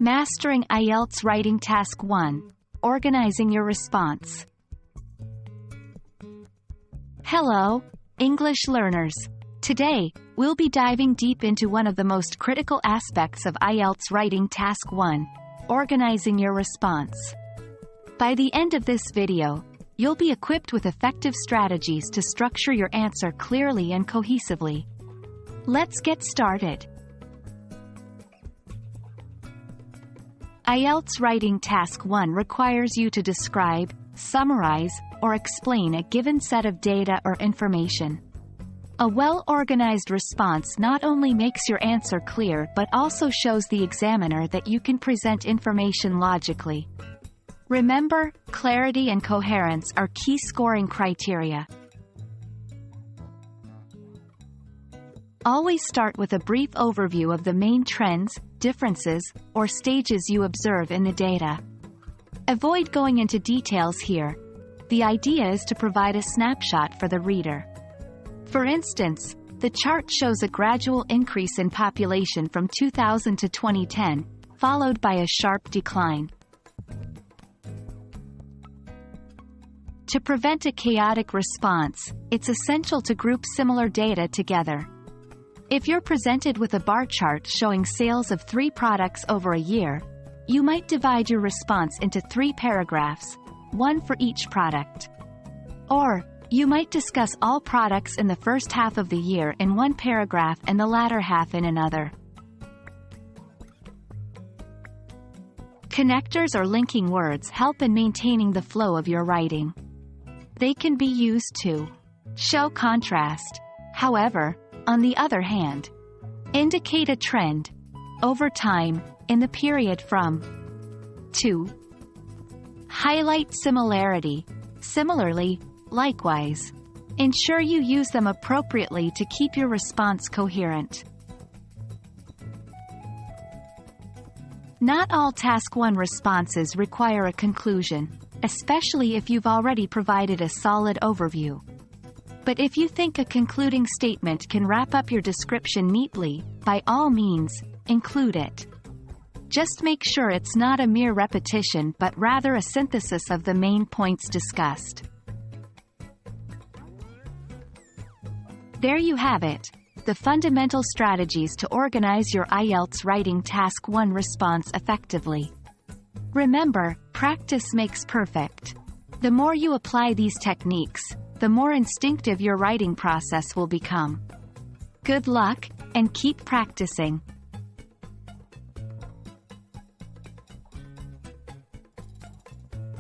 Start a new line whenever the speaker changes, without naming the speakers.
Mastering IELTS Writing Task 1. Organizing your response. Hello, English learners. Today, we'll be diving deep into one of the most critical aspects of IELTS Writing Task 1, organizing your response. By the end of this video, you'll be equipped with effective strategies to structure your answer clearly and cohesively. Let's get started. IELTS Writing Task 1 requires you to describe, summarize, or explain a given set of data or information. A well-organized response not only makes your answer clear but also shows the examiner that you can present information logically. Remember, clarity and coherence are key scoring criteria. Always start with a brief overview of the main trends, differences, or stages you observe in the data. Avoid going into details here. The idea is to provide a snapshot for the reader. For instance, the chart shows a gradual increase in population from 2000 to 2010, followed by a sharp decline. To prevent a chaotic response, it's essential to group similar data together. If you're presented with a bar chart showing sales of 3 products over a year, you might divide your response into 3 paragraphs, one for each product. Or, you might discuss all products in the first half of the year in one paragraph and the latter half in another. Connectors or linking words help in maintaining the flow of your writing. They can be used to show contrast. However, on the other hand, indicate a trend over time in the period from to highlight similarity, similarly, likewise. Ensure you use them appropriately to keep your response coherent. Not all Task 1 responses require a conclusion, especially if you've already provided a solid overview. But if you think a concluding statement can wrap up your description neatly, by all means, include it. Just make sure it's not a mere repetition but rather a synthesis of the main points discussed. There you have it, the fundamental strategies to organize your IELTS Writing Task 1 response effectively. Remember, practice makes perfect. The more you apply these techniques, the more instinctive your writing process will become. Good luck, and keep practicing.